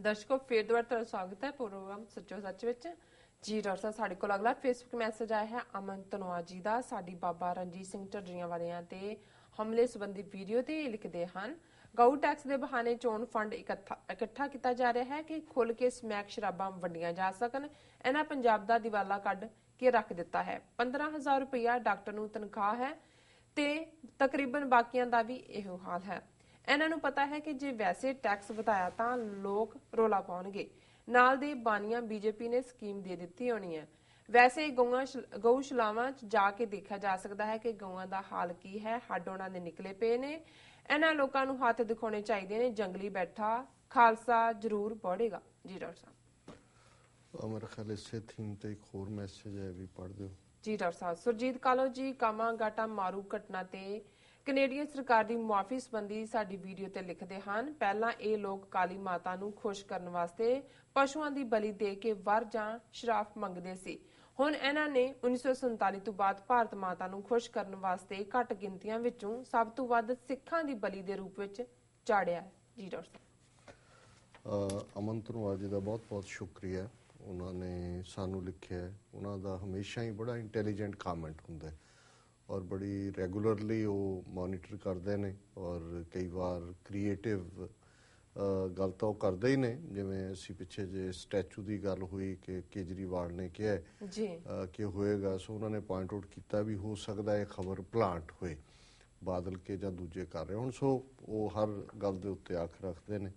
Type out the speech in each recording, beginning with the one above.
ਦਰਸ਼ਕੋ ਫਿਰ ਦੁਬਾਰਾ ਤੁਹਾਡਾ ਸਵਾਗਤ ਹੈ ਪ੍ਰੋਗਰਾਮ ਸੱਚੋ ਸੱਚ ਵਿੱਚ। ਜੀ ਡਾਕਟਰ ਸਾਹਿਬ, ਸਾਡੇ ਕੋਲ ਅਗਲਾ ਫੇਸਬੁੱਕ ਮੈਸੇਜ ਆਇਆ ਹੈ ਅਮਨ ਧਨੋਆ ਜੀ ਦਾ। ਸਾਡੀ ਬਾਬਾ ਰਣਜੀਤ ਸਿੰਘ ਢੱਡਰੀਆਂ ਵਾਲਿਆਂ ਤੇ ਹਮਲੇ ਸੰਬੰਧੀ ਵੀਡੀਓ ਤੇ ਲਿਖਦੇ ਹਨ, ਗਊ ਟੈਕਸ ਦੇ ਬਹਾਨੇ ਚੋਣ ਫੰਡ ਇਕੱਠਾ ਕੀਤਾ ਜਾ ਰਿਹਾ ਹੈ ਕਿ ਖੁੱਲ ਕੇ ਸਮੈਕ ਸ਼ਰਾਬਾਂ ਵੰਡੀਆਂ ਜਾ ਸਕਣ। ਇਹਨਾਂ ਪੰਜਾਬ ਦਾ ਦਿਵਾਲਾ ਕੱਢ ਕੇ ਰੱਖ ਦਿੱਤਾ ਹੈ। 15,000 ਰੁਪਇਆ ਡਾਕਟਰ ਨੂੰ ਤਨਖਾਹ ਹੈ ਤੇ ਤਕਰੀਬਨ ਬਾਕੀਆਂ ਦਾ ਵੀ ਇਹੋ ਹਾਲ ਹੈ। ਇਹਨਾਂ ਨੂੰ ਪਤਾ ਹੈ ਕਿ ਜੇ ਵੈਸੇ ਟੈਕਸ ਵਧਾਇਆ ਤਾਂ ਲੋਕ ਰੋਲਾ ਪਾਉਣਗੇ। ਨਾਲ ਦੇ ਬਾਨੀਆਂ ਬੀਜੇਪੀ ਨੇ ਸਕੀਮ ਦੇ ਦਿੱਤੀ ਹੋਣੀ ਹੈ। ਵੈਸੇ ਗਊਸ਼ਾਲਾਵਾਂ 'ਚ ਜਾ ਕੇ ਦੇਖਿਆ ਜਾ ਸਕਦਾ ਹੈ ਕਿ ਗਊਆਂ ਦਾ ਹਾਲ ਕੀ ਹੈ। ਹੱਡ ਉਹਨਾਂ ਦੇ ਨਿਕਲੇ ਪਏ ਨੇ। ਇਹਨਾਂ ਲੋਕਾਂ ਨੂੰ ਹੱਥ ਦਿਖਾਉਣੇ ਚਾਹੀਦੇ ਨੇ। ਜੰਗਲੀ ਬੈਠਾ ਖਾਲਸਾ ਜ਼ਰੂਰ ਪੜੇਗਾ। ਜੀ ਡਾਕਟਰ ਸਾਹਿਬ, ਮੇਰੇ ਖਿਆਲ ਇਸੇ ਥੀਮ ਤੇ ਇੱਕ ਹੋਰ ਮੈਸੇਜ ਹੈ, ਵੀ ਪੜ੍ਹ ਦਿਓ। ਜੀ ਡਾਕਟਰ ਸਾਹਿਬ, ਸੁਰਜੀਤ ਕਾਲੋ ਜੀ ਕਾਮਾਗਾਟਾ ਮਾਰੂ ਘਟਨਾ ਤੇ ਕੈਨੇਡੀਅਨ ਸਰਕਾਰ ਦੀ ਮੁਆਫੀ ਸੰਬੰਧੀ ਸਾਡੀ ਵੀਡੀਓ ਤੇ ਲਿਖਦੇ ਹਨ, ਪਹਿਲਾਂ ਇਹ ਲੋਕ ਕਾਲੀ ਮਾਤਾ ਨੂੰ ਖੁਸ਼ ਕਰਨ ਵਾਸਤੇ ਪਸ਼ੂਆਂ ਦੀ ਬਲੀ ਦੇ ਕੇ ਵਰ ਜਾਂ ਸ਼ਰਾਫ ਮੰਗਦੇ ਸੀ। ਹੁਣ ਇਹਨਾਂ ਨੇ 1947 ਤੋਂ ਬਾਅਦ ਭਾਰਤ ਮਾਤਾ ਨੂੰ ਖੁਸ਼ ਕਰਨ ਵਾਸਤੇ ਘੱਟ ਗਿਣਤੀਆਂ ਵਿੱਚੋਂ ਸਭ ਤੋਂ ਵੱਧ ਸਿੱਖਾਂ ਦੀ ਬਲੀ ਦੇ ਰੂਪ ਵਿੱਚ ਚਾੜਿਆ ਹੈ। ਜੀ ਡਾਕਟਰ ਸਾਹਿਬ, ਅਮਨ ਧਨੋਆ ਜੀ ਦਾ ਬਹੁਤ ਬਹੁਤ ਸ਼ੁਕਰੀਆ। ਉਹਨਾਂ ਨੇ ਸਾਨੂੰ ਲਿਖਿਆ, ਉਹਨਾਂ ਦਾ ਹਮੇਸ਼ਾ ਹੀ ਬੜਾ ਇੰਟੈਲੀਜੈਂਟ ਕਾਮੈਂਟ ਹੁੰਦਾ ਔਰ ਬੜੀ ਰੈਗੂਲਰਲੀ ਉਹ ਮੋਨੀਟਰ ਕਰਦੇ ਨੇ ਔਰ ਕਈ ਵਾਰ ਕ੍ਰੀਏਟਿਵ ਗੱਲ ਤਾਂ ਉਹ ਕਰਦੇ ਹੀ ਨੇ। ਜਿਵੇਂ ਅਸੀਂ ਪਿੱਛੇ ਜੇ ਸਟੈਚੂ ਦੀ ਗੱਲ ਹੋਈ ਕਿ ਕੇਜਰੀਵਾਲ ਨੇ ਕਿਹਾ ਕਿ ਹੋਏਗਾ, ਸੋ ਉਹਨਾਂ ਨੇ ਪੁਆਇੰਟ ਆਊਟ ਕੀਤਾ ਵੀ ਹੋ ਸਕਦਾ ਇਹ ਖਬਰ ਪਲਾਂਟ ਹੋਏ, ਬਾਦਲ ਕੇ ਜਾਂ ਦੂਜੇ ਕਰ ਰਹੇ ਹੁਣ। ਸੋ ਉਹ ਹਰ ਗੱਲ ਦੇ ਉੱਤੇ ਅੱਖ ਰੱਖਦੇ ਨੇ।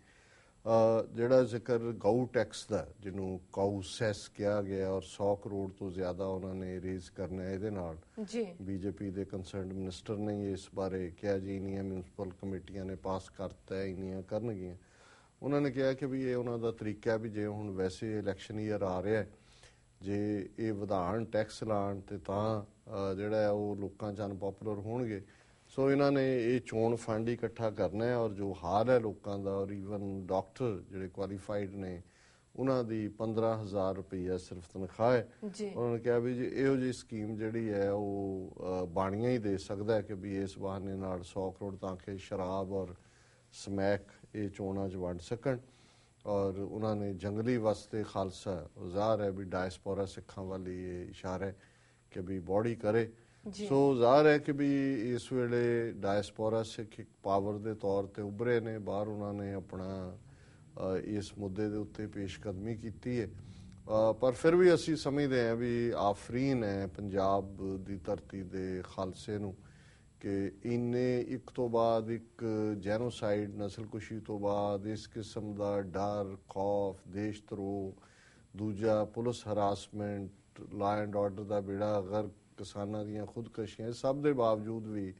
ਜਿਹੜਾ ਜ਼ਿਕਰ ਗਊ ਟੈਕਸ ਦਾ, ਜਿਹਨੂੰ ਕਾਊ ਸੈਸ ਕਿਹਾ ਗਿਆ ਔਰ 100 ਕਰੋੜ ਤੋਂ ਜ਼ਿਆਦਾ ਉਹਨਾਂ ਨੇ ਰੇਜ਼ ਕਰਨਾ, ਇਹਦੇ ਨਾਲ ਬੀਜੇਪੀ ਦੇ ਕੰਸਰਨਡ ਮਿਨਿਸਟਰ ਨੇ ਇਸ ਬਾਰੇ ਕਿਹਾ ਜੀ ਇੰਨੀਆਂ ਮਿਊਨਿਸਪਲ ਕਮੇਟੀਆਂ ਨੇ ਪਾਸ ਕਰਤਾ, ਇੰਨੀਆਂ ਕਰਨਗੀਆਂ। ਉਹਨਾਂ ਨੇ ਕਿਹਾ ਕਿ ਵੀ ਇਹ ਉਹਨਾਂ ਦਾ ਤਰੀਕਾ ਵੀ ਜੇ ਹੁਣ ਵੈਸੇ ਇਲੈਕਸ਼ਨ ਈਅਰ ਆ ਰਿਹਾ, ਜੇ ਇਹ ਵਧਾਉਣ ਟੈਕਸ ਲਾਉਣ ਤੇ ਤਾਂ ਜਿਹੜਾ ਉਹ ਲੋਕਾਂ 'ਚ ਅਨਪੋਪੂਲਰ ਹੋਣਗੇ। ਸੋ ਇਹਨਾਂ ਨੇ ਇਹ ਚੋਣ ਫੰਡ ਇਕੱਠਾ ਕਰਨਾ ਹੈ ਔਰ ਜੋ ਹਾਲ ਹੈ ਲੋਕਾਂ ਦਾ, ਔਰ ਈਵਨ ਡਾਕਟਰ ਜਿਹੜੇ ਕੁਆਲੀਫਾਈਡ ਨੇ ਉਹਨਾਂ ਦੀ 15,000 ਰੁਪਈਆ ਸਿਰਫ ਤਨਖਾਹ ਹੈ। ਉਹਨਾਂ ਨੇ ਕਿਹਾ ਵੀ ਜੀ ਇਹੋ ਜਿਹੀ ਸਕੀਮ ਜਿਹੜੀ ਹੈ ਉਹ ਬਾਣੀਆਂ ਹੀ ਦੇ ਸਕਦਾ ਕਿ ਵੀ ਇਸ ਬਹਾਨੇ ਨਾਲ 100 ਕਰੋੜ ਤਾਂ ਕਿ ਸ਼ਰਾਬ ਔਰ ਸਮੈਕ ਇਹ ਚੋਣਾਂ 'ਚ ਵੰਡ ਸਕਣ। ਔਰ ਉਹਨਾਂ ਨੇ ਜੰਗਲੀ ਵਸਤੇ ਖਾਲਸਾ ਜ਼ਾਹਰ ਹੈ ਵੀ ਡਾਇਸਪੋਰਾ ਸਿੱਖਾਂ ਵਾਲੀ ਇਹ ਇਸ਼ਾਰਾ ਹੈ ਕਿ ਵੀ ਬੋਡੀ ਕਰੇ। ਸੋ ਜ਼ਾਹਰ ਹੈ ਕਿ ਵੀ ਇਸ ਵੇਲੇ ਡਾਇਸਪੋਰਾ ਸਿੱਖ ਇੱਕ ਪਾਵਰ ਦੇ ਤੌਰ ਤੇ ਉੱਭਰੇ ਨੇ ਬਾਹਰ। ਉਹਨਾਂ ਨੇ ਆਪਣਾ ਇਸ ਮੁੱਦੇ ਦੇ ਉੱਤੇ ਪੇਸ਼ਕਦਮੀ ਕੀਤੀ ਹੈ, ਪਰ ਫਿਰ ਵੀ ਅਸੀਂ ਸਮਝਦੇ ਹਾਂ ਵੀ ਆਫਰੀਨ ਹੈ ਪੰਜਾਬ ਦੀ ਧਰਤੀ ਦੇ ਖਾਲਸੇ ਨੂੰ ਕਿ ਇੰਨੇ ਇੱਕ ਤੋਂ ਬਾਅਦ ਇੱਕ ਜੈਨੋਸਾਈਡ, ਨਸਲਕੁਸ਼ੀ ਤੋਂ ਬਾਅਦ ਇਸ ਕਿਸਮ ਦਾ ਡਰ, ਖੌਫ, ਦੇਸ਼ ਧਰੋਹ, ਦੂਜਾ police harassment, law and order ਦਾ ਬੇੜਾ ਗਰਕ, ਕਿਸਾਨਾਂ ਦੀਆਂ ਖੁਦਕਸ਼ੀਆਂ, ਸਭ ਦੇ ਬਾਵਜੂਦ ਵੀ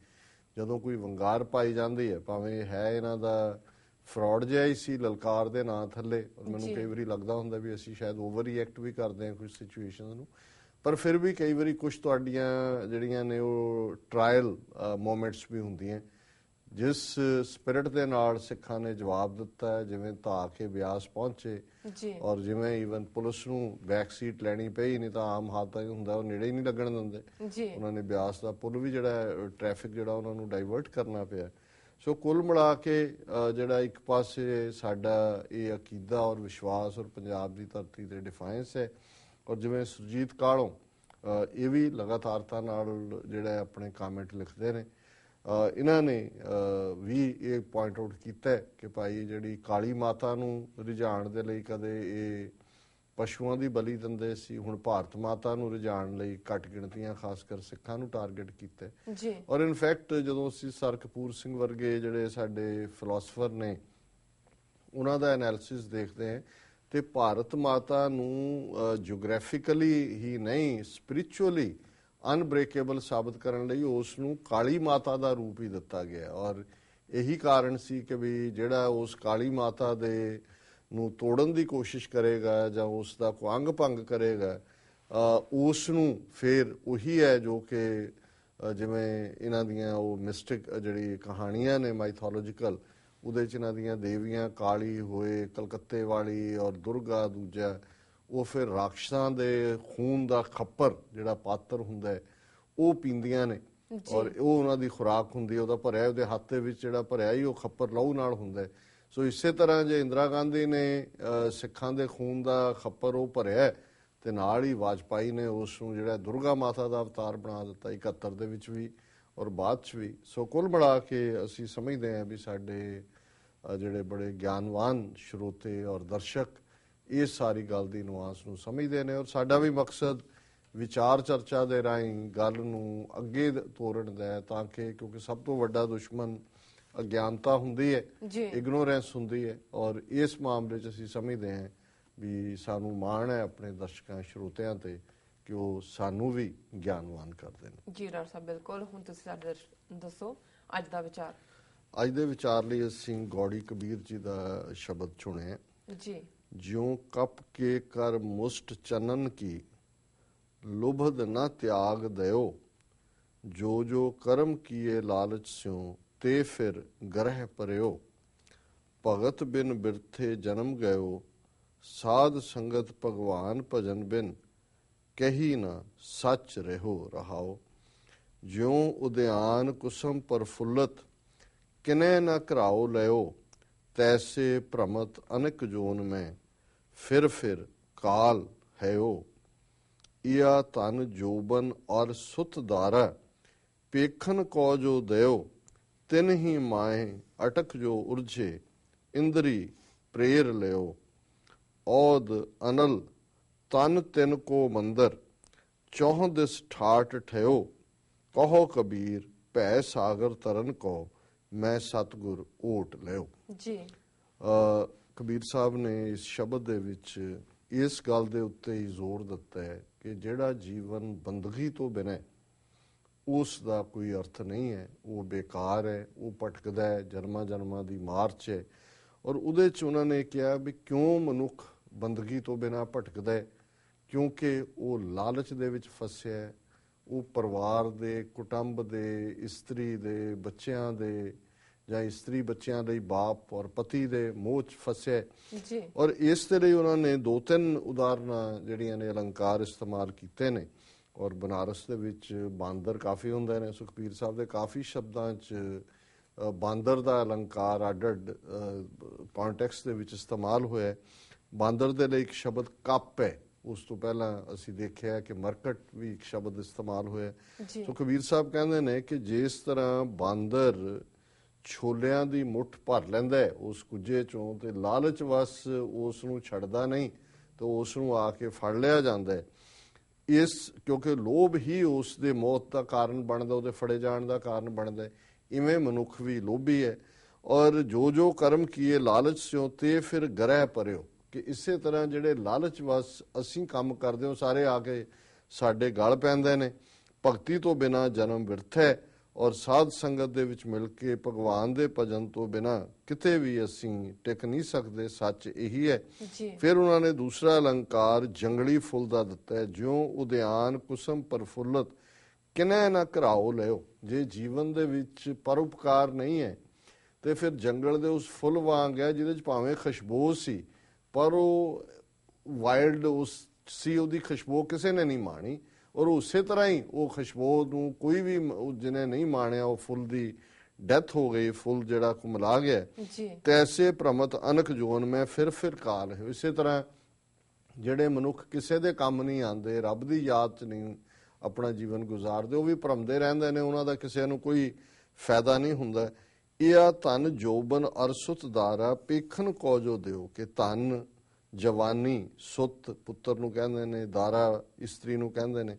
ਜਦੋਂ ਕੋਈ ਵੰਗਾਰ ਪਾਈ ਜਾਂਦੀ ਹੈ, ਭਾਵੇਂ ਹੈ ਇਹਨਾਂ ਦਾ ਫਰਾਡ ਜਿਹਾ ਹੀ ਸੀ ਲਲਕਾਰ ਦੇ ਨਾਂ ਥੱਲੇ, ਔਰ ਮੈਨੂੰ ਕਈ ਵਾਰੀ ਲੱਗਦਾ ਹੁੰਦਾ ਵੀ ਅਸੀਂ ਸ਼ਾਇਦ ਓਵਰ ਰਿਐਕਟ ਵੀ ਕਰਦੇ ਹਾਂ ਕੁਝ ਸਿਚੁਏਸ਼ਨਸ ਨੂੰ, ਪਰ ਫਿਰ ਵੀ ਕਈ ਵਾਰੀ ਕੁਝ ਤੁਹਾਡੀਆਂ ਜਿਹੜੀਆਂ ਨੇ ਉਹ ਟਰਾਇਲ ਮੋਮੈਂਟਸ ਵੀ ਹੁੰਦੀਆਂ। ਜਿਸ ਸਪਿਰਿਟ ਦੇ ਨਾਲ ਸਿੱਖਾਂ ਨੇ ਜਵਾਬ ਦਿੱਤਾ ਹੈ, ਜਿਵੇਂ ਧਾ ਕੇ ਬਿਆਸ ਪਹੁੰਚੇ ਔਰ ਜਿਵੇਂ ਈਵਨ ਪੁਲਿਸ ਨੂੰ ਬੈਕ ਸੀਟ ਲੈਣੀ ਪਈ, ਨਹੀਂ ਤਾਂ ਆਮ ਹਾਦਸਾ ਹੁੰਦਾ ਉਹ ਨੇੜੇ ਹੀ ਨਹੀਂ ਲੱਗਣ ਦਿੰਦੇ। ਉਹਨਾਂ ਨੇ ਬਿਆਸ ਦਾ ਪੁਲ ਵੀ ਜਿਹੜਾ ਟ੍ਰੈਫਿਕ ਜਿਹੜਾ ਉਹਨਾਂ ਨੂੰ ਡਾਈਵਰਟ ਕਰਨਾ ਪਿਆ। ਸੋ ਕੁੱਲ ਮਿਲਾ ਕੇ ਜਿਹੜਾ ਇੱਕ ਪਾਸੇ ਸਾਡਾ ਇਹ ਅਕੀਦਾ ਔਰ ਵਿਸ਼ਵਾਸ ਔਰ ਪੰਜਾਬ ਦੀ ਧਰਤੀ ਤੇ ਡਿਫਾਇੰਸ ਹੈ, ਔਰ ਜਿਵੇਂ ਸੁਰਜੀਤ ਕਾਲੋਂ ਇਹ ਵੀ ਲਗਾਤਾਰਤਾ ਨਾਲ ਜਿਹੜਾ ਆਪਣੇ ਕਾਮੈਂਟ ਲਿਖਦੇ ਨੇ, ਇਹਨਾਂ ਨੇ ਵੀ ਇਹ ਪੁਆਇੰਟ ਆਊਟ ਕੀਤਾ ਕਿ ਭਾਈ ਜਿਹੜੀ ਕਾਲੀ ਮਾਤਾ ਨੂੰ ਰਿਝਾਉਣ ਦੇ ਲਈ ਕਦੇ ਇਹ ਪਸ਼ੂਆਂ ਦੀ ਬਲੀ ਦਿੰਦੇ ਸੀ, ਹੁਣ ਭਾਰਤ ਮਾਤਾ ਨੂੰ ਰਿਝਾਉਣ ਲਈ ਘੱਟ ਗਿਣਤੀਆਂ ਖਾਸ ਕਰ ਸਿੱਖਾਂ ਨੂੰ ਟਾਰਗੇਟ ਕੀਤਾ। ਔਰ ਇਨਫੈਕਟ ਜਦੋਂ ਅਸੀਂ ਸਰ ਕਪੂਰ ਸਿੰਘ ਵਰਗੇ ਜਿਹੜੇ ਸਾਡੇ ਫਿਲਾਸਫਰ ਨੇ ਉਹਨਾਂ ਦਾ ਐਨਾਲਿਸਿਸ ਦੇਖਦੇ ਹਾਂ ਤੇ ਭਾਰਤ ਮਾਤਾ ਨੂੰ ਜਿਓਗ੍ਰਾਫਿਕਲੀ ਹੀ ਨਹੀਂ ਸਪਿਰਿਚੁਅਲੀ ਅਨਬ੍ਰੇਕੇਬਲ ਸਾਬਤ ਕਰਨ ਲਈ ਉਸ ਨੂੰ ਕਾਲੀ ਮਾਤਾ ਦਾ ਰੂਪ ਹੀ ਦਿੱਤਾ ਗਿਆ। ਔਰ ਇਹੀ ਕਾਰਨ ਸੀ ਕਿ ਵੀ ਜਿਹੜਾ ਉਸ ਕਾਲੀ ਮਾਤਾ ਦੇ ਨੂੰ ਤੋੜਨ ਦੀ ਕੋਸ਼ਿਸ਼ ਕਰੇਗਾ ਜਾਂ ਉਸ ਦਾ ਕੋਈ ਅੰਗ ਭੰਗ ਕਰੇਗਾ, ਉਸ ਨੂੰ ਫਿਰ ਉਹੀ ਹੈ ਜੋ ਕਿ ਜਿਵੇਂ ਇਹਨਾਂ ਦੀਆਂ ਉਹ ਮਿਸਟਿਕ ਜਿਹੜੀ ਕਹਾਣੀਆਂ ਨੇ ਮਾਈਥੋਲੋਜੀਕਲ, ਉਹਦੇ 'ਚ ਇਹਨਾਂ ਦੀਆਂ ਦੇਵੀਆਂ ਕਾਲੀ ਹੋਏ, ਕਲਕੱਤੇ ਵਾਲੀ ਔਰ ਦੁਰਗਾ ਦੂਜਾ, ਉਹ ਫਿਰ ਰਾਖਸ਼ਾਂ ਦੇ ਖੂਨ ਦਾ ਖੱਪਰ ਜਿਹੜਾ ਪਾਤਰ ਹੁੰਦਾ ਹੈ ਉਹ ਪੀਂਦੀਆਂ ਨੇ ਔਰ ਉਹ ਉਹਨਾਂ ਦੀ ਖੁਰਾਕ ਹੁੰਦੀ ਹੈ। ਉਹਦਾ ਭਰਿਆ ਉਹਦੇ ਹੱਥ ਦੇ ਵਿੱਚ ਜਿਹੜਾ ਭਰਿਆ ਹੀ ਉਹ ਖੱਪਰ ਲਹੂ ਨਾਲ ਹੁੰਦਾ ਹੈ। ਸੋ ਇਸੇ ਤਰ੍ਹਾਂ ਜੇ ਇੰਦਰਾ ਗਾਂਧੀ ਨੇ ਸਿੱਖਾਂ ਦੇ ਖੂਨ ਦਾ ਖੱਪਰ ਉਹ ਭਰਿਆ ਤੇ ਨਾਲ ਹੀ ਵਾਜਪਾਈ ਨੇ ਉਸ ਨੂੰ ਜਿਹੜਾ ਦੁਰਗਾ ਮਾਤਾ ਦਾ ਅਵਤਾਰ ਬਣਾ ਦਿੱਤਾ 71 ਦੇ ਵਿੱਚ ਵੀ ਔਰ ਬਾਅਦ 'ਚ ਵੀ। ਸੋ ਕੁੱਲ ਮਿਲਾ ਕੇ ਅਸੀਂ ਸਮਝਦੇ ਹਾਂ ਵੀ ਸਾਡੇ ਜਿਹੜੇ ਬੜੇ ਗਿਆਨਵਾਨ ਸਰੋਤੇ ਔਰ ਦਰਸ਼ਕ ਇਸ ਸਾਰੀ ਗੱਲ ਦੀ ਨੁਆਂਸ ਨੂੰ ਸਮਝਦੇ ਨੇ ਔਰ ਸਾਡਾ ਵੀ ਮਕਸਦ ਵਿਚਾਰ ਚਰਚਾ ਦੇ ਰਾਹੀਂ ਗੱਲ ਨੂੰ ਅੱਗੇ ਤੋਰਨ ਦਾ ਹੈ ਤਾਂ ਕਿ ਕਿਉਂਕਿ ਸਭ ਤੋਂ ਵੱਡਾ ਦੁਸ਼ਮਣ ਅਗਿਆਨਤਾ ਹੁੰਦੀ ਹੈ, ਇਗਨੋਰੈਂਸ ਹੁੰਦੀ ਹੈ ਔਰ ਇਸ ਮਾਮਲੇ 'ਚ ਅਸੀਂ ਸਮਝਦੇ ਹਾਂ ਵੀ ਸਾਨੂੰ ਮਾਣ ਹੈ ਆਪਣੇ ਦਰਸ਼ਕਾਂ ਸਰੋਤਿਆਂ ਤੇ ਕਿ ਉਹ ਸਾਨੂੰ ਵੀ ਗਿਆਨਵਾਨ ਕਰਦੇ ਨੇ। ਜੀ ਡਾਕਟਰ ਸਾਹਿਬ ਬਿਲਕੁਲ। ਹੁਣ ਤੁਸੀਂ ਸਾਡੇ ਦੱਸੋ ਅੱਜ ਦਾ ਵਿਚਾਰ। ਅੱਜ ਦੇ ਵਿਚਾਰ ਲਈ ਅਸੀਂ ਗੌੜੀ ਕਬੀਰ ਜੀ ਦਾ ਸ਼ਬਦ ਚੁਣਿਆ ਜੀ। ਜਿਉਂ ਕੱਪ ਕੇ ਕਰ ਮੁਸ਼ਟ ਚਨਨ ਕੀ ਲੁਭਦ ਨਾ ਤਿਆਗ ਦਿਓ ਜੋ ਜੋ ਕਰਮ ਕੀਏ ਲਾਲਚ ਸਿਉ ਤੇ ਫਿਰ ਗ੍ਰਹਿ ਪਰਿਓ ਭਗਤ ਬਿਨ ਬਿਰਥੇ ਜਨਮ ਗਇਓ ਸਾਧ ਸੰਗਤ ਭਗਵਾਨ ਭਜਨ ਬਿਨ ਕਹੀ ਨਾ ਸੱਚ ਰਹਿਓ ਰਹਾਓ ਜਿਉਂ ਉਦਿਆਨ ਕੁਸਮ ਪ੍ਰਫੁੱਲਤ ਕਿਨੇ ਨਾ ਘਰਾਓ ਲਿਓ ਤੈਸੇ ਭ੍ਰਮਤ ਅਨਕ ਜੋਨ ਮੈਂ ਫਿਰ ਕਾਲ ਹੈਓ ਇਆ ਧਨ ਜੋਬਨ ਔਰ ਸੁਤ ਦਾਰਾ ਪੇਖਨ ਕੋ ਜੋ ਦਿਓ ਤਿਨ ਹੀ ਮਾਏ ਅਟਕ ਜੋ ਉਰਝੇ ਇੰਦਰੀ ਪ੍ਰੇਰ ਲਿਓ ਔਦ ਅਨਲ ਤਨ ਤਿਨ ਕੋ ਮੰਦਰ ਚੌਹ ਦਿਸ ਠਾਟ ਠਿਓ ਕਹੋ ਕਬੀਰ ਭੈ ਸਾਗਰ ਤਰਨ ਕੋ ਮੈਂ ਸਤਗੁਰ ਓਟ ਲਿਓ। ਜੀ। ਕਬੀਰ ਸਾਹਿਬ ਨੇ ਇਸ ਸ਼ਬਦ ਦੇ ਵਿੱਚ ਇਸ ਗੱਲ ਦੇ ਉੱਤੇ ਹੀ ਜ਼ੋਰ ਦਿੱਤਾ ਹੈ ਕਿ ਜਿਹੜਾ ਜੀਵਨ ਬੰਦਗੀ ਤੋਂ ਬਿਨਾਂ ਉਸ ਦਾ ਕੋਈ ਅਰਥ ਨਹੀਂ ਹੈ, ਉਹ ਬੇਕਾਰ ਹੈ, ਉਹ ਭਟਕਦਾ ਹੈ, ਜਨਮਾਂ ਜਨਮਾਂ ਦੀ ਮਾਰਚ ਹੈ। ਔਰ ਉਹਦੇ 'ਚ ਉਹਨਾਂ ਨੇ ਕਿਹਾ ਵੀ ਕਿਉਂ ਮਨੁੱਖ ਬੰਦਗੀ ਤੋਂ ਬਿਨਾਂ ਭਟਕਦਾ ਹੈ, ਕਿਉਂਕਿ ਉਹ ਲਾਲਚ ਦੇ ਵਿੱਚ ਫਸਿਆ ਹੈ, ਉਹ ਪਰਿਵਾਰ ਦੇ ਕੁਟੁੰਬ ਦੇ ਇਸਤਰੀ ਦੇ ਬੱਚਿਆਂ ਦੇ ਜਾਂ ਇਸਤਰੀ ਬੱਚਿਆਂ ਲਈ ਬਾਪ ਔਰ ਪਤੀ ਦੇ ਮੋਹ 'ਚ ਫਸਿਆ ਜੀ। ਔਰ ਇਸ ਦੇ ਲਈ ਉਹਨਾਂ ਨੇ 2-3 ਉਦਾਹਰਨਾਂ ਜਿਹੜੀਆਂ ਨੇ ਅਲੰਕਾਰ ਇਸਤੇਮਾਲ ਕੀਤੇ ਨੇ ਔਰ ਬਨਾਰਸ ਦੇ ਵਿੱਚ ਬਾਂਦਰ ਕਾਫੀ ਹੁੰਦੇ ਨੇ। ਸੁਖਬੀਰ ਸਾਹਿਬ ਦੇ ਕਾਫੀ ਸ਼ਬਦਾਂ 'ਚ ਬਾਂਦਰ ਦਾ ਅਲੰਕਾਰ ਅੱਡ-ਅੱਡ ਕੌਂਟੈਕਸਟ ਦੇ ਵਿੱਚ ਇਸਤੇਮਾਲ ਹੋਇਆ। ਬਾਂਦਰ ਦੇ ਲਈ ਇੱਕ ਸ਼ਬਦ ਕੱਪ ਹੈ, ਉਸ ਤੋਂ ਪਹਿਲਾਂ ਅਸੀਂ ਦੇਖਿਆ ਕਿ ਮਰਕਟ ਵੀ ਇੱਕ ਸ਼ਬਦ ਇਸਤੇਮਾਲ ਹੋਇਆ। ਸੋ ਕਬੀਰ ਸਾਹਿਬ ਕਹਿੰਦੇ ਨੇ ਕਿ ਜਿਸ ਤਰ੍ਹਾਂ ਬਾਂਦਰ ਛੋਲਿਆਂ ਦੀ ਮੁੱਠ ਭਰ ਲੈਂਦਾ ਹੈ ਉਸ ਕੁੱਜੇ ਚੋਂ ਤੇ ਲਾਲਚ ਵਸ ਉਸ ਨੂੰ ਛੱਡਦਾ ਨਹੀਂ ਤੇ ਉਸ ਨੂੰ ਆ ਕੇ ਫੜ ਲਿਆ ਜਾਂਦਾ ਹੈ। ਇਸ ਕਿਉਂਕਿ ਲੋਭ ਹੀ ਉਸ ਦੇ ਮੌਤ ਦਾ ਕਾਰਨ ਬਣਦਾ, ਉਹਦੇ ਫੜੇ ਜਾਣ ਦਾ ਕਾਰਨ ਬਣਦਾ ਹੈ। ਇਵੇਂ ਮਨੁੱਖ ਵੀ ਲੋਭੀ ਹੈ ਔਰ ਜੋ ਜੋ ਕਰਮ ਕੀਏ ਲਾਲਚ ਸਿਓ ਤੇ ਫਿਰ ਗ੍ਰਹਿ ਪਰਿਓ ਕਿ ਇਸੇ ਤਰ੍ਹਾਂ ਜਿਹੜੇ ਲਾਲਚ ਵਸ ਅਸੀਂ ਕੰਮ ਕਰਦੇ ਹਾਂ ਸਾਰੇ ਆ ਕੇ ਸਾਡੇ ਗਲ ਪੈਂਦੇ ਨੇ। ਭਗਤੀ ਤੋਂ ਬਿਨਾਂ ਜਨਮ ਵਿਰਥ ਹੈ ਔਰ ਸਾਧ ਸੰਗਤ ਦੇ ਵਿੱਚ ਮਿਲ ਕੇ ਭਗਵਾਨ ਦੇ ਭਜਨ ਤੋਂ ਬਿਨਾਂ ਕਿਤੇ ਵੀ ਅਸੀਂ ਟਿਕ ਨਹੀਂ ਸਕਦੇ। ਸੱਚ ਇਹੀ ਹੈ। ਫਿਰ ਉਹਨਾਂ ਨੇ ਦੂਸਰਾ ਅਲੰਕਾਰ ਜੰਗਲੀ ਫੁੱਲ ਦਾ ਦਿੱਤਾ ਹੈ ਜਿਉਂ ਉਦਿਆਨ ਕੁਸਮ ਪ੍ਰਫੁੱਲਤ ਕਿਨੇ ਨਾ ਘਰਾਓ ਲਿਓ। ਜੇ ਜੀਵਨ ਦੇ ਵਿੱਚ ਪਰਉਪਕਾਰ ਨਹੀਂ ਹੈ ਤੇ ਫਿਰ ਜੰਗਲ ਦੇ ਉਸ ਫੁੱਲ ਵਾਂਗ ਹੈ ਜਿਹਦੇ 'ਚ ਭਾਵੇਂ ਖੁਸ਼ਬੂ ਸੀ ਪਰ ਉਹ ਵਾਈਲਡ ਉਸ ਸੀ, ਉਹਦੀ ਖੁਸ਼ਬੂ ਕਿਸੇ ਨੇ ਨਹੀਂ ਮਾਣੀ ਔਰ ਉਸੇ ਤਰ੍ਹਾਂ ਹੀ ਉਹ ਖੁਸ਼ਬੂ ਨੂੰ ਕੋਈ ਵੀ ਜਿਹਨੇ ਨਹੀਂ ਮਾਣਿਆ ਉਹ ਫੁੱਲ ਦੀ ਡੈਥ ਹੋ ਗਈ, ਫੁੱਲ ਜਿਹੜਾ ਕੁਮਲਾ ਗਿਆ। ਤੈਸੇ ਭ੍ਰਮਤ ਅਨਕ ਜੋਨ ਮੈਂ ਫਿਰ ਕਾਲ ਹੈ। ਇਸੇ ਤਰ੍ਹਾਂ ਜਿਹੜੇ ਮਨੁੱਖ ਕਿਸੇ ਦੇ ਕੰਮ ਨਹੀਂ ਆਉਂਦੇ, ਰੱਬ ਦੀ ਯਾਦ 'ਚ ਨਹੀਂ ਆਪਣਾ ਜੀਵਨ ਗੁਜ਼ਾਰਦੇ, ਉਹ ਵੀ ਭਰਮਦੇ ਰਹਿੰਦੇ ਨੇ, ਉਹਨਾਂ ਦਾ ਕਿਸੇ ਨੂੰ ਕੋਈ ਫਾਇਦਾ ਨਹੀਂ ਹੁੰਦਾ। ਇਹ ਆ ਧਨ ਜੋਬਨ ਅਰ ਸੁਤ ਦਾਰਾ ਪੇਖਨ ਕੋ ਜੋ ਦਿਓ ਕਿ ਧਨ ਜਵਾਨੀ ਸੁੱਤ ਪੁੱਤਰ ਨੂੰ ਕਹਿੰਦੇ ਨੇ, ਦਾਰਾ ਇਸਤਰੀ ਨੂੰ ਕਹਿੰਦੇ ਨੇ।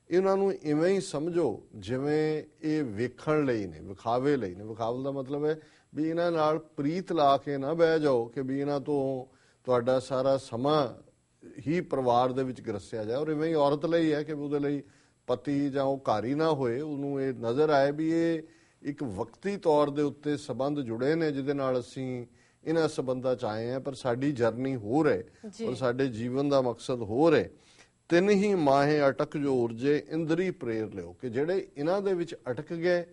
ਇਹਨਾਂ ਨੂੰ ਇਵੇਂ ਹੀ ਸਮਝੋ ਜਿਵੇਂ ਇਹ ਵੇਖਣ ਲਈ ਨੇ, ਵਿਖਾਵੇ ਲਈ ਨੇ। ਵਿਖਾਵੇ ਦਾ ਮਤਲਬ ਹੈ ਵੀ ਇਹਨਾਂ ਨਾਲ ਪ੍ਰੀਤ ਲਾ ਕੇ ਨਾ ਬਹਿ ਜਾਓ ਕਿ ਵੀ ਇਹਨਾਂ ਤੋਂ ਤੁਹਾਡਾ ਸਾਰਾ ਸਮਾਂ ਹੀ ਪਰਿਵਾਰ ਦੇ ਵਿੱਚ ਗਰਸਿਆ ਜਾਏ। ਔਰ ਇਵੇਂ ਹੀ ਔਰਤ ਲਈ ਹੈ ਕਿ ਉਹਦੇ ਲਈ ਪਤੀ ਜਾਂ ਉਹ ਘਰ ਹੀ ਨਾ ਹੋਏ, ਉਹਨੂੰ ਇਹ ਨਜ਼ਰ ਆਏ ਵੀ ਇਹ ਇੱਕ ਵਕਤੀ ਤੌਰ ਦੇ ਉੱਤੇ ਸੰਬੰਧ ਜੁੜੇ ਨੇ ਜਿਹਦੇ ਨਾਲ ਅਸੀਂ ਇਹਨਾਂ ਸੰਬੰਧਾਂ 'ਚ ਆਏ ਹਾਂ, ਪਰ ਸਾਡੀ ਜਰਨੀ ਹੋਰ ਹੈ ਔਰ ਸਾਡੇ ਜੀਵਨ ਦਾ ਮਕਸਦ ਹੋਰ ਹੈ। ਤਿੰਨ ਹੀ ਮਾਹੇ ਅਟਕ ਜੋ ਉਰਜੇ ਇੰਦਰੀ ਪ੍ਰੇਰ ਲਿਓ ਕਿ ਜਿਹੜੇ ਇਹਨਾਂ ਦੇ ਵਿੱਚ ਅਟਕ ਗਏ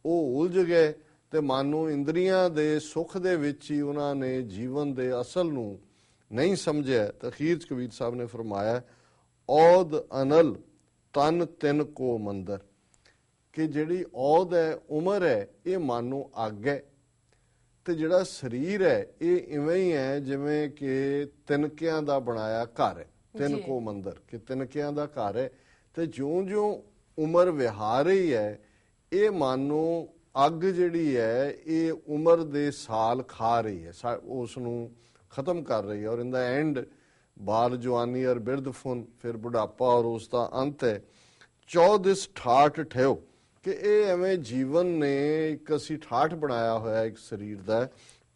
ਉਹ ਉਲਝ ਗਏ ਤੇ ਮਨ ਨੂੰ ਇੰਦਰੀਆਂ ਦੇ ਸੁੱਖ ਦੇ ਵਿੱਚ ਹੀ ਉਹਨਾਂ ਨੇ ਜੀਵਨ ਦੇ ਅਸਲ ਨੂੰ ਨਹੀਂ ਸਮਝਿਆ। ਤਾਂ ਅਖੀਰ 'ਚ ਕਬੀਰ ਸਾਹਿਬ ਨੇ ਫਰਮਾਇਆ ਔਦ ਅਨਲ ਤਨ ਤਿੰਨ ਕੋ ਮੰਦਰ ਕਿ ਜਿਹੜੀ ਔਦ ਹੈ, ਉਮਰ ਹੈ, ਇਹ ਮਨ ਨੂੰ ਅੱਗ ਹੈ ਤੇ ਜਿਹੜਾ ਸਰੀਰ ਹੈ ਇਹ ਇਵੇਂ ਹੀ ਹੈ ਜਿਵੇਂ ਕਿ ਤਿਨਕਿਆਂ ਦਾ ਬਣਾਇਆ ਘਰ ਹੈ, ਤਿਨਕੋ ਮੰਦਰ ਕਿ ਤਿਨਕਿਆਂ ਦਾ ਘਰ ਹੈ। ਤੇ ਜਿਉਂ-ਜਿਉਂ ਉਮਰ ਵਿਹਾਰ ਰਹੀ ਹੈ, ਇਹ ਮਾਨੋ ਅੱਗ ਜਿਹੜੀ ਹੈ ਇਹ ਉਮਰ ਦੇ ਸਾਲ ਖਾ ਰਹੀ ਹੈ, ਉਸ ਨੂੰ ਖਤਮ ਕਰ ਰਹੀ ਹੈ। ਔਰ ਇਨ ਦਾ ਐਂਡ ਬਾਲ ਜਵਾਨੀ ਔਰ ਬਿਰਧਫੁਨ, ਫਿਰ ਬੁਢਾਪਾ ਔਰ ਉਸ ਦਾ ਅੰਤ ਹੈ। ਚੌਦਿਸ ਠਾਠ ਠਹਿਓ ਕਿ ਇਹ ਐਵੇਂ ਜੀਵਨ ਨੇ ਇੱਕ ਅਸੀਂ ਠਾਠ ਬਣਾਇਆ ਹੋਇਆ ਇੱਕ ਸਰੀਰ ਦਾ,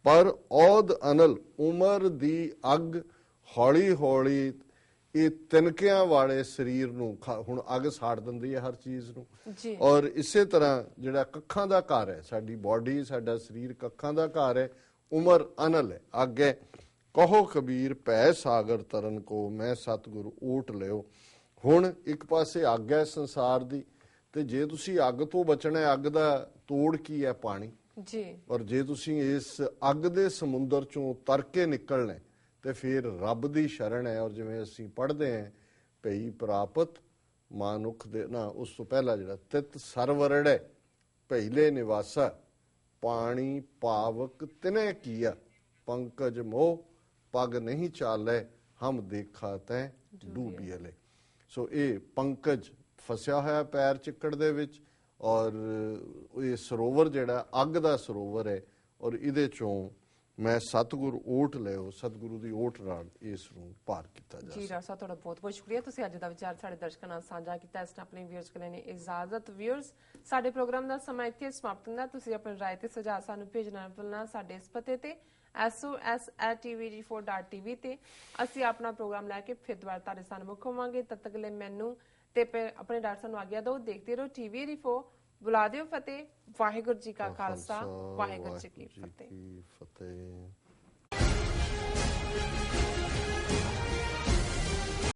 ਪਰ ਔਦ ਅਨਲ ਉਮਰ ਦੀ ਅੱਗ ਹੌਲੀ ਹੌਲੀ ਇਹ ਤਿਨਕਿਆਂ ਵਾਲੇ ਸਰੀਰ ਨੂੰ ਹੁਣ ਅੱਗ ਸਾੜ ਦਿੰਦੀ ਹੈ ਹਰ ਚੀਜ਼ ਨੂੰ। ਔਰ ਇਸੇ ਤਰ੍ਹਾਂ ਜਿਹੜਾ ਕੱਖਾਂ ਦਾ ਘਰ ਹੈ, ਸਾਡੀ ਬਾਡੀ, ਸਾਡਾ ਸਰੀਰ ਕੱਖਾਂ ਦਾ ਘਰ ਹੈ, ਉਮਰ ਅਨਲ ਹੈ, ਅੱਗ ਹੈ। ਕਹੋ ਕਬੀਰ ਭੈ ਸਾਗਰ ਤਰਨ ਕੋ, ਮੈਂ ਸਤਿਗੁਰੂ ਊਟ ਲਿਓ। ਹੁਣ ਇੱਕ ਪਾਸੇ ਅੱਗ ਹੈ ਸੰਸਾਰ ਦੀ, ਤੇ ਜੇ ਤੁਸੀਂ ਅੱਗ ਤੋਂ ਬਚਣਾ ਹੈ, ਅੱਗ ਦਾ ਤੋੜ ਕੀ ਹੈ? ਪਾਣੀ ਜੀ। ਔਰ ਜੇ ਤੁਸੀਂ ਇਸ ਅੱਗ ਦੇ ਸਮੁੰਦਰ ਚੋਂ ਤਰ ਕੇ ਨਿਕਲਣਾ ਤੇ ਫਿਰ ਰੱਬ ਦੀ ਸ਼ਰਨ ਹੈ। ਔਰ ਜਿਵੇਂ ਅਸੀਂ ਪੜ੍ਹਦੇ ਹਾਂ, ਭਈ ਪ੍ਰਾਪਤ ਮਾਨੁਖ ਦੇ ਨਾ, ਉਸ ਤੋਂ ਪਹਿਲਾਂ ਜਿਹੜਾ ਤਿਤ ਸਰਵਰੜੈ ਪਹਿਲੇ ਨਿਵਾਸਾ, ਪਾਣੀ ਪਾਵਕ ਤਿਨੇ ਕੀਆ, ਪੰਕਜ ਮੋਹ ਪਗ ਨਹੀਂ ਚਾਲੇ, ਹਮ ਦੇਖਾ ਤੈ ਡੂਬੀਲੇ। ਸੋ ਇਹ ਪੰਕਜ ਫਸਿਆ ਹੋਇਆ ਪੈਰ ਚਿੱਕੜ ਦੇ ਵਿੱਚ, ਔਰ ਇਹ ਸਰੋਵਰ ਜਿਹੜਾ ਅੱਗ ਦਾ ਸਰੋਵਰ ਹੈ, ਔਰ ਇਹਦੇ ਚੋਂ ਮੈਂ ਸਤਿਗੁਰ ਓਟ ਲਿਓ, ਸਤਿਗੁਰੂ ਦੀ ਓਟ ਨਾਲ ਇਸ ਨੂੰ ਪਾਰ ਕੀਤਾ ਜਾ ਸਕਦਾ। ਜੀ ਡਾਕਟਰ ਸਾਹਿਬ, ਤੁਹਾਡਾ ਬਹੁਤ ਬਹੁਤ ਸ਼ੁਕਰੀਆ। ਤੁਸੀਂ ਅੱਜ ਦਾ ਵਿਚਾਰ ਸਾਡੇ ਦਰਸ਼ਕਾਂ ਨਾਲ ਸਾਂਝਾ ਕੀਤਾ। ਇਸ ਨਾਲ ਆਪਣੇ ਵਿਊਅਰਸ ਕੋਲ ਨੇ ਇਜਾਜ਼ਤ। ਵਿਊਅਰਸ, ਸਾਡੇ ਪ੍ਰੋਗਰਾਮ ਦਾ ਸਮਾਂ ਇੱਥੇ ਸਮਾਪਤ ਹੁੰਦਾ। ਤੁਸੀਂ ਆਪਣੀ ਰਾਏ ਤੇ ਸੁਝਾਅ ਸਾਨੂੰ ਭੇਜਣਾ ਨਾ ਭੁੱਲਣਾ ਸਾਡੇ ਇਸ ਪਤੇ ਤੇ sos@tvg4.tv ਤੇ। ਅਸੀਂ ਆਪਣਾ ਪ੍ਰੋਗਰਾਮ ਲੈ ਕੇ ਫਿਰ ਦੁਬਾਰਾ ਤੁਹਾਡੇ ਸਾਹਮਣੇ ਹੋਵਾਂਗੇ। ਤਦ ਤੱਕ ਲਈ ਮੈਨੂੰ ਤੇ ਆਪਣੇ ਡਾਕਟਰ ਸਾਹਿਬ ਨੂੰ ਆਗਿਆ ਦਿਓ। ਦੇਖਦੇ ਰਹੋ TV4। ਬੁਲਾ ਦਿਓ ਫਤਿਹ। ਵਾਹਿਗੁਰੂ ਜੀ ਕਾ ਖਾਲਸਾ, ਵਾਹਿਗੁਰੂ ਜੀ ਕੀ ਫਤਿਹ।